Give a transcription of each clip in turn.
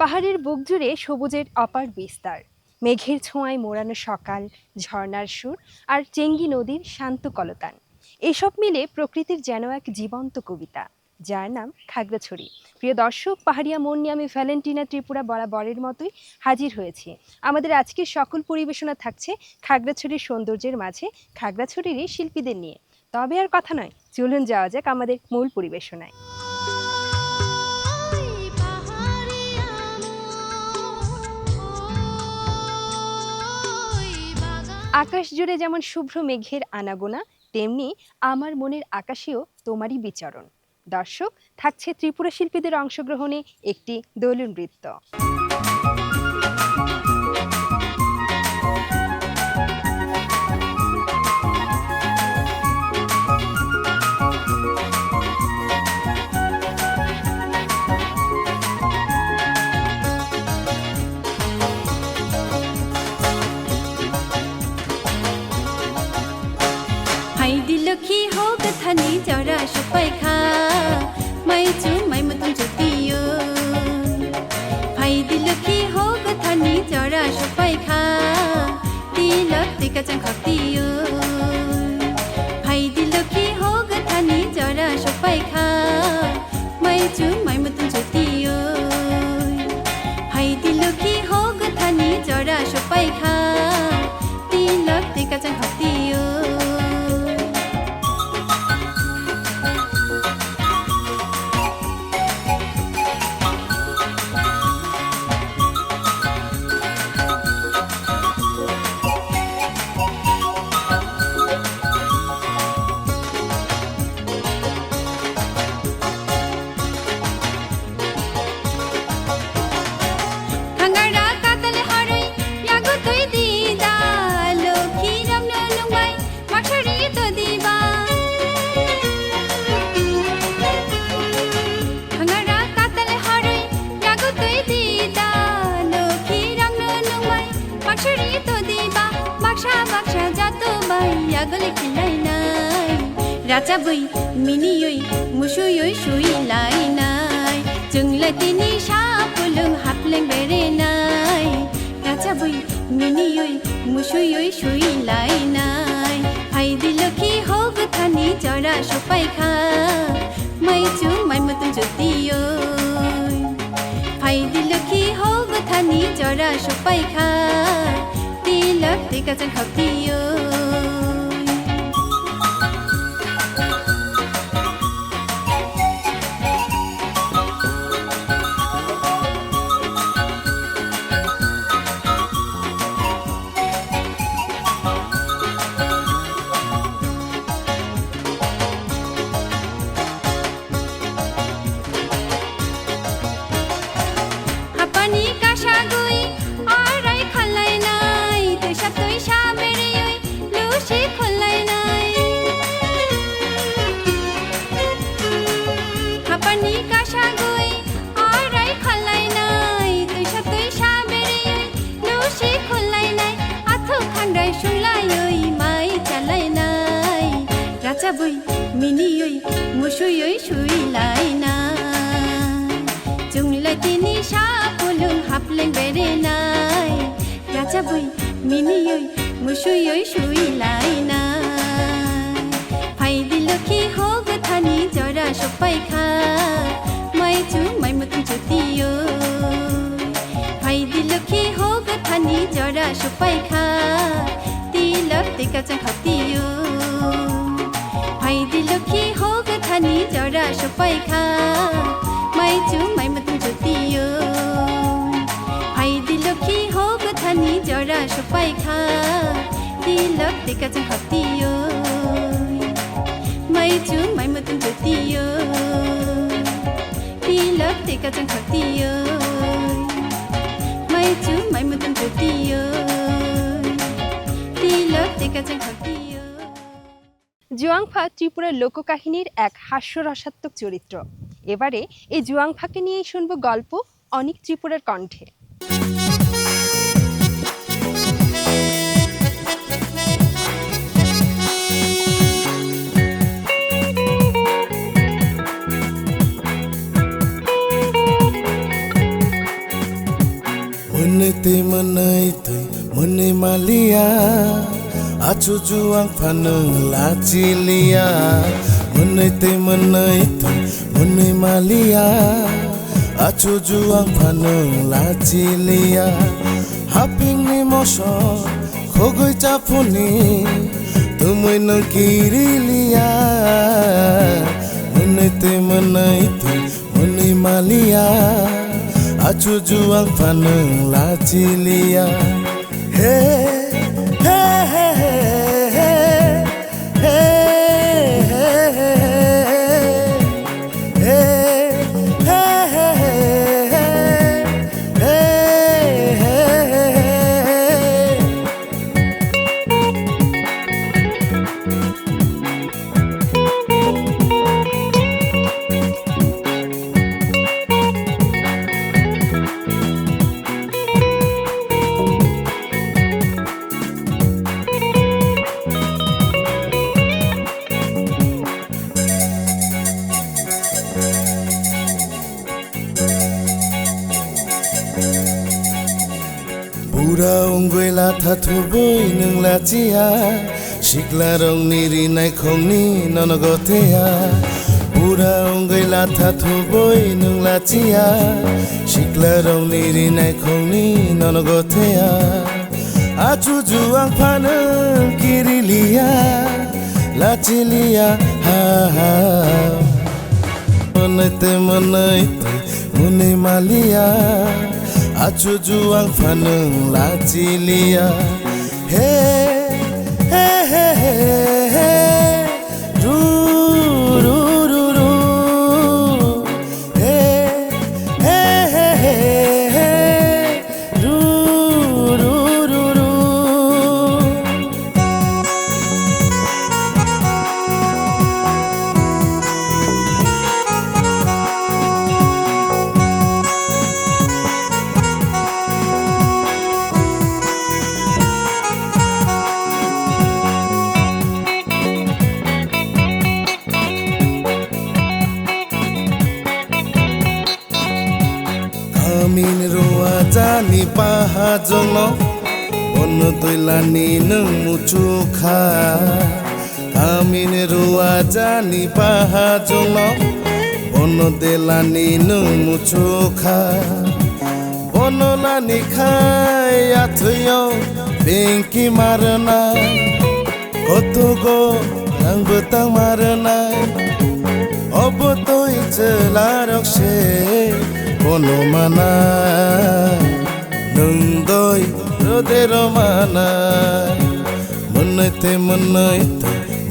পাহাড়ের বুক জুড়ে সবুজের অপার বিস্তার, মেঘের ছোঁয়ায় মোড়ানো সকাল, ঝর্ণার সুর আর চেঙ্গি নদীর শান্ত কলতান। এসব মিলে প্রকৃতির যেন এক জীবন্ত কবিতা, যার নাম খাগড়াছড়ি। প্রিয় দর্শক, পাহাড়িয়া মন নিয়ে আমি ভ্যালেন্টিনা ত্রিপুরা বরাবরের মতোই হাজির হয়েছি। আমাদের আজকের সকল পরিবেশনা থাকছে খাগড়াছড়ির সৌন্দর্যের মাঝে খাগড়াছড়িরই শিল্পীদের নিয়ে। তবে আর কথা নয়, চলুন যাওয়া যাক আমাদের মূল পরিবেশনায়। আকাশ জুড়ে যেমন শুভ্র মেঘের আনাগোনা, তেমনি আমার মনের আকাশেও তোমারই বিচরণ। দর্শক, থাকছে ত্রিপুরা শিল্পীদের অংশগ্রহণে একটি দোলন নৃত্য। লক্ষ্মী হোক থানি জরা সবাই খা মাইচু মাই মতন জুতিও ভাইদি লক্ষ্মী হোক থানি জরা সবাই খা তিলক টিকা চাং খতিও ভাইদি লক্ষ্মী হোক থানি জরা সবাই খা মাইচু মাই মতন জুতিও ভাইদি লক্ষ্মী হোক থানি জরা সবাই খা তিলক টিকা চাং খতিও Raja bui mini yoi mushu yoi shui lai nai jungla tini sha pulung hapleng bere nai Raja bui mini yoi mushu yoi shui lai nai Hai dilokhi hog thani jara sopai kha mai chu mai mutun joti yoi Hai dilokhi hog thani jara sopai kha tilak tika chang khapti yoi Bui mini yoi mushu yoi shui lai na jung lai tini sha pulung hapleng bere nai Raja bui mini yoi mushu yoi shui lai na Phai dilokhi hog thani jara sopai kha mai chu mai mutun joti yoi Phai dilokhi hog thani jara sopai kha tilak tika chang khati yoi Hai dilokhi hog thani jara sopai kha mai chu mai mutun joti yoi Hai dilokhi hog thani jara sopai kha tilak tika chang khati yoi mai chu mai mutun joti yoi tilak tika chang khati yoi mai chu mai mutun joti yoi tilak tika chang khati জুয়াংফা ত্রিপুরার লোককাহিনীর এক হাস্যরসাত্মক চরিত্র। এবারে এই জুয়াংফাকে নিয়েই শুনব গল্প অনিক ত্রিপুরার কণ্ঠে। menai tui menai malia acu juang paneng lacilia menai tui menai malia acu juang paneng lacilia haping ni moso khogoi chapuni tumoi nang kirilia menai tui menai malia acu juang paneng lacilia hey hey hey Pura ungguai la thatu boi nung la chia Shikla rong niri nai khong ni nono gotea Pura ungguai la thatu boi nung la chia Shikla rong niri nai khong ni nono gotea Acu juang paneng kirilia la cilia ha ha Menai malia acu juang paneng lacilia hey hey hey hey ru ru ru ru hey hey hey hey ru ru ru ru Amin ruwa jani paha jono Ono toilani nung mucukha Amin ruwa jani paha jono Ono delani nung mucukha Ono lani khai athuyo Bengki marana Kotugo nang betang marana Obotoi celarok se Ono mana nung doi rodero mana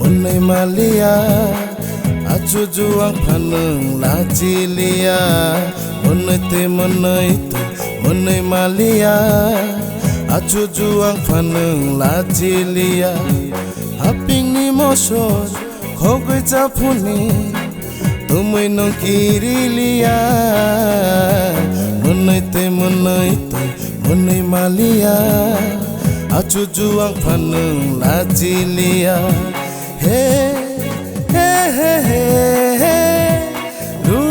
menai malia acu juang paneng lacilia menai malia acu juang paneng lacilia haping ni mosor khogoi chapuni tumai nang kirilia menai malia acu juang paneng lacilia hey hey hey hey ru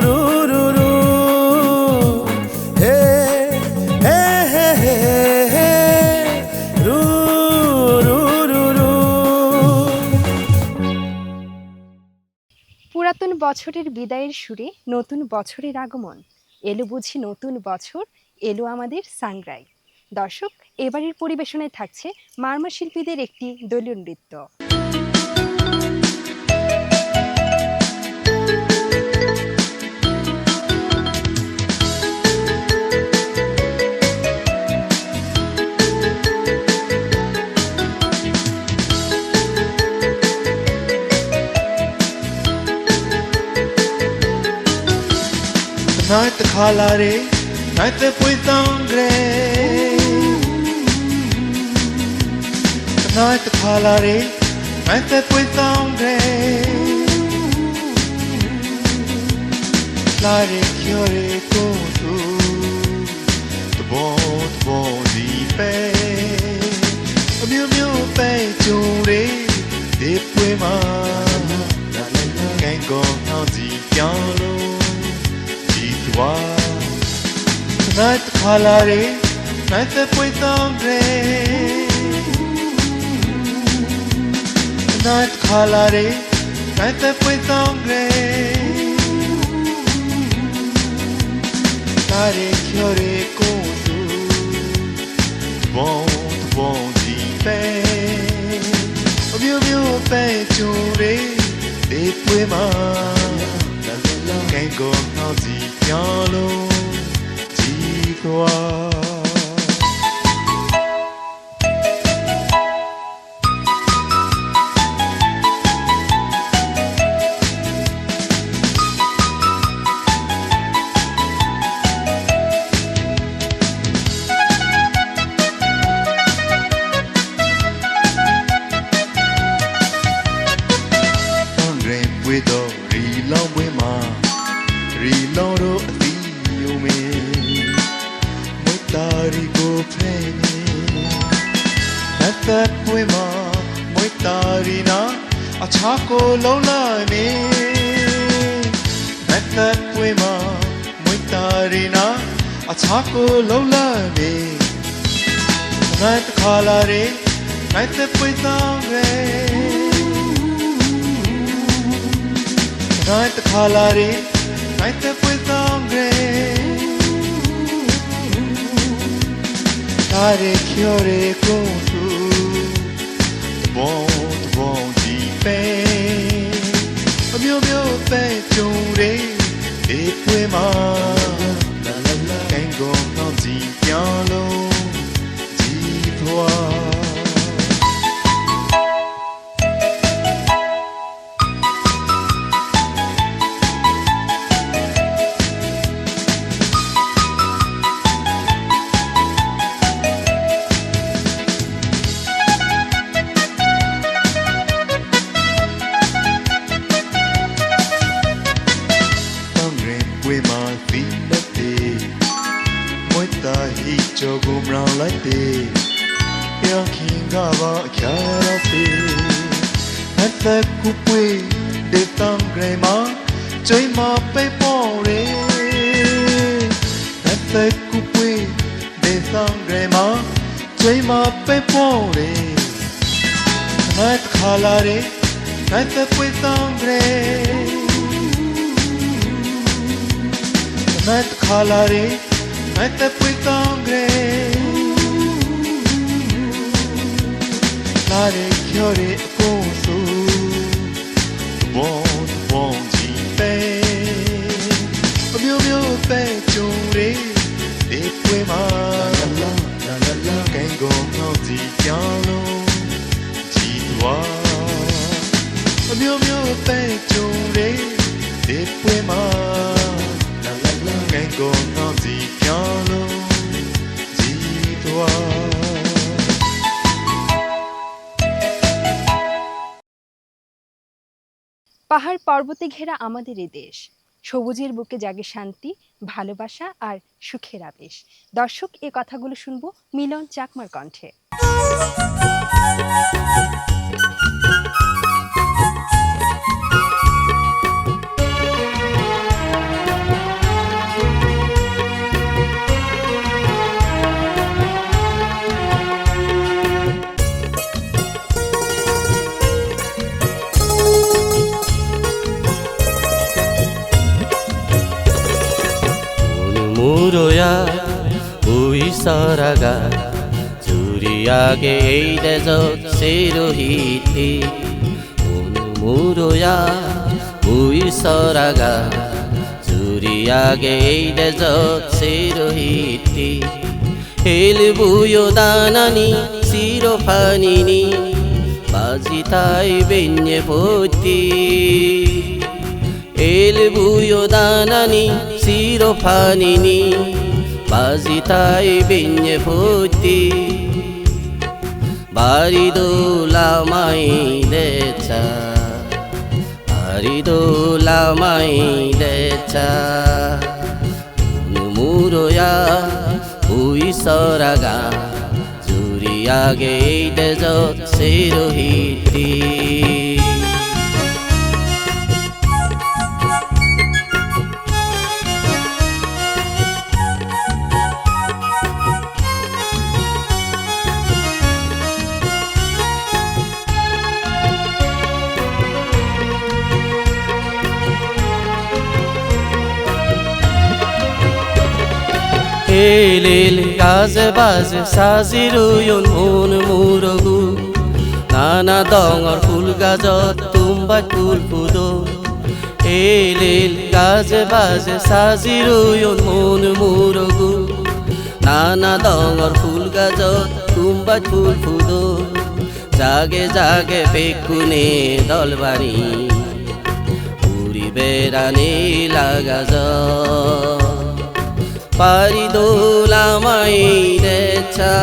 ru ru ru hey hey hey hey ru ru ru ru পুরাতন বছরের বিদায়ের সুরে নতুন বছরের আগমন এলো বুঝি নতুন বছর এলো আমাদের সাংগ্রাই দর্শক এবারের পরিবেশনায় থাকছে মারমা শিল্পীদের একটি দলীয় নৃত্য Night the colare, night the puitangre. Night the colare, night the puitangre. Lare chiore tu, the bon di pe. Miu pe chore, de puema. Can't go now di piano. Tonight the colare, Night the boys on gray Night colore Night the boys on gray Tare kyore kosu Bon di pe Myo myo pe chore De pwe ma Kain go ngao ji pyan lo Ji thwa Achako lola ne Method poema Moitarina Achako lola ne Night khalare Night poetangre Night khalare Night poetangre Tare kyore kosu Bon Myo myo pe chore De pwe ma Kain go ngao ji pyan lo Ji thwa Jogum round like this, young king of a carafe. At the coupe, the thumb grandma, join my paper. At the coupe, the thumb grandma, join my paper. Night colore, night the puitangre. Night colore. Night puitangre Tare kyore kosu Bon ji pe Myo myo pe chore De pwe ma Kain go ngao ji pyan lo Ji thwa Myo myo pe chore De pwe ma Kain go ngao ji pyan lo Ji thwa পাহাড় পর্বতে ঘেরা আমাদের এ দেশ, সবুজের বুকে জাগে শান্তি, ভালোবাসা আর সুখের আবেশ। দর্শক, এ কথাগুলো শুনবো মিলন চাকমার কণ্ঠে। 무로야 우리 서라가 주리하게 이래서 시루히티 오늘 무로야 우리 서라가 주리하게 이래서 시루히티 일부요다나니 시로파니니 마지타이 벤예 보티 일부요다나니 시로파니니 바지타이 빈예 포티 바리도 라마이 데차 바리도 라마이 데차 누무로야 우이서라가 주리하게 이대저 시로히티 Elil gaze baze saziruyon mon murogu Nana dongor ful gajot tumba ful pudo Elil gaze baze saziruyon mon murogu Nana dongor ful gajot tumba ful pudo Jage jage pekune dolbari Uri berani lagajot Paridolamai decha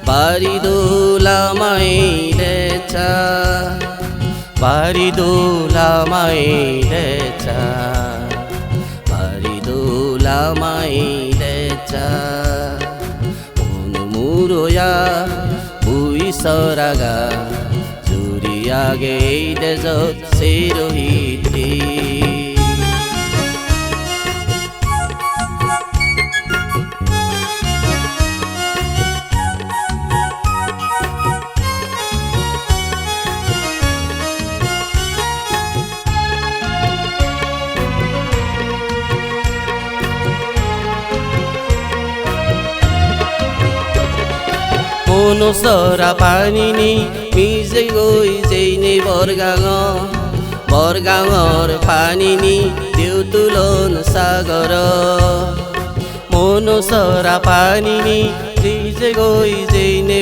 Paridolamai decha Paridolamai decha Paridolamai decha Unumuroya buisoraga Juriage dezot sirohiti Monosora panini mize goi jeine borgangor panini deutulon sagar Monosora panini mize goi jeine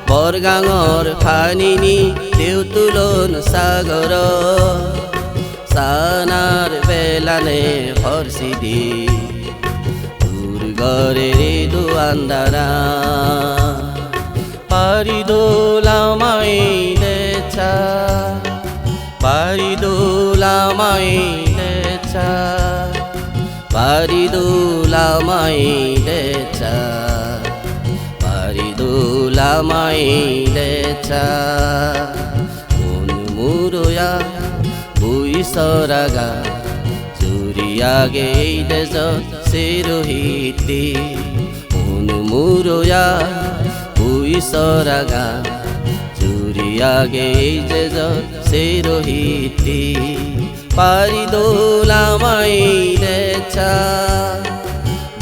borgangor panini deutulon sagar Sanar belane horsidi Gare duandara Paridolamai decha Paridolamai decha Paridolamai decha Paridolamai decha Unumuroya buisoraga Juriage dezot sirohiti Unumuroya buisoraga Juriage dezot sirohiti Paridolamai decha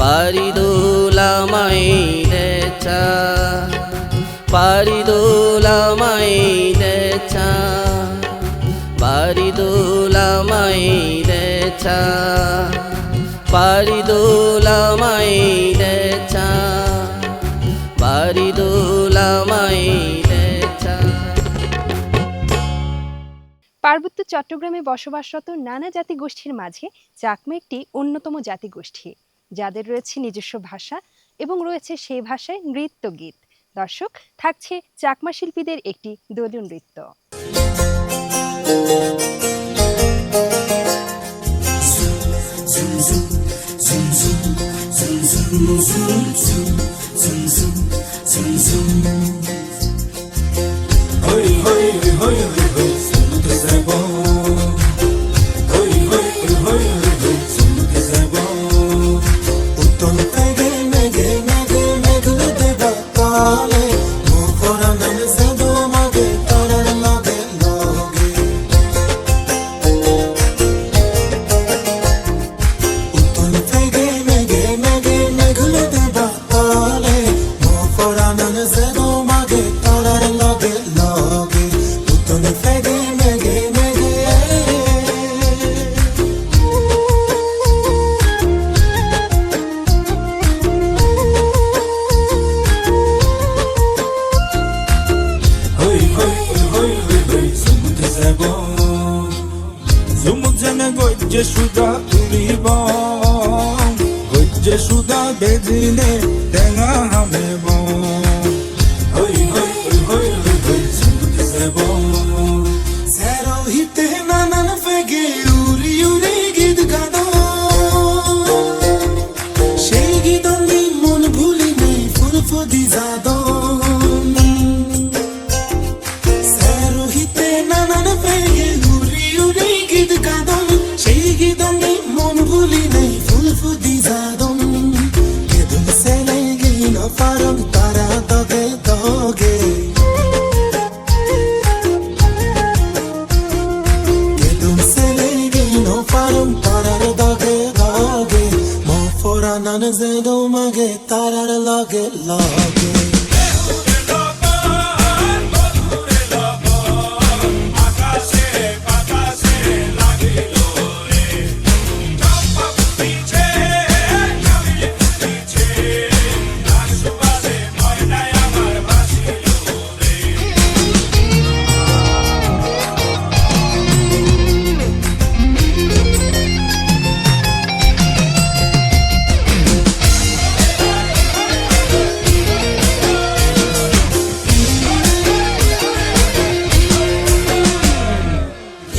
Paridolamai decha Paridolamai decha Paridolamai decha Paridolamai decha Paridolamai decha পার্বত্য চট্টগ্রামে বসবাসরত নানা জাতিগোষ্ঠীর মাঝে চাকমা একটি অন্যতম জাতিগোষ্ঠী যাদের রয়েছে নিজস্ব ভাষা এবং রয়েছে সেই ভাষায় নৃত্য গীত দর্শক থাকছে চাকমা শিল্পীদের একটি দলীয় নৃত্য Suda turiba Gojje suda bezine denga hame bo Hoy hoy hoy hoy hoy sumte sebo Sero hite nanan fege uri uri gid gado Shei gidoni mon bhuli nei furfudi zado Sero hite nanan fege uri uri gid gado Gidongi mon bhuli nei fulfudi zadon Kedum se legi no farog tara doge doge Kedum se legi no farog tara doge doge Mo নানান যেদো মাগে তারার লগে লগে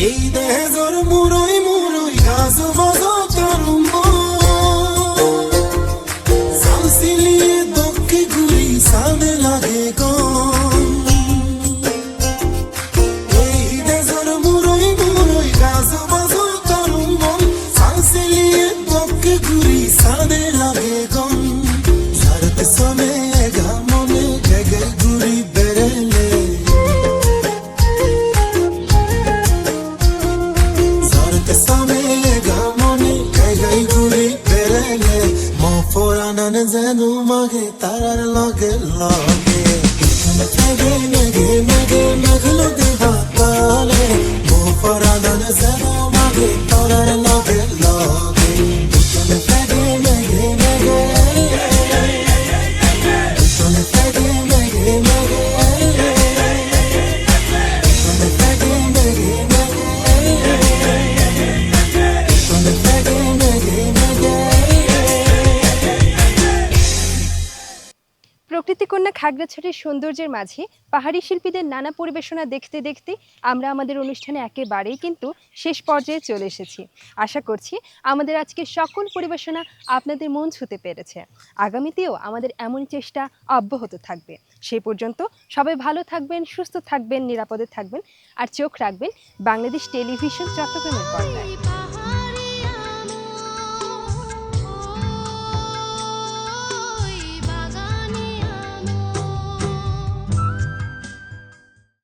এই দেহজর মুরই মুরই গাছ বাজো তরুম সালসিলিয়ে দক্ষে ঘুরি সাদে লাগে গম এই দেহজর মুরই মুরই গাছ বাজো তরুম সালসিলিয়ে দক্ষে ঘুরি সাদে লাগে গম সারতে সবে গামনে গেগে ঘুরি বেরেলে নানান যেদো মাগে তারার লগে লগে মেঘে মেঘে মেঘে মেঘলো দেবা তালে মোফরা নানান যেদো মাগে তারার লগে লগে মেঘে মেঘে মেঘে মেঘে মেঘে মেঘে প্রকৃতিকন্যা খাগড়াছড়ির সৌন্দর্যের মাঝে পাহাড়ি শিল্পীদের নানা পরিবেশনা দেখতে দেখতে আমরা আমাদের অনুষ্ঠানে একেবারেই কিন্তু শেষ পর্যায়ে চলে এসেছি। আশা করছি আমাদের আজকের সকল পরিবেশনা আপনাদের মন ছুঁতে পেরেছে। আগামীতেও আমাদের এমন চেষ্টা অব্যাহত থাকবে। সেই পর্যন্ত সবাই ভালো থাকবেন, সুস্থ থাকবেন, নিরাপদে থাকবেন আর চোখ রাখবেন বাংলাদেশ টেলিভিশন চট্টগ্রামের পর্দায়।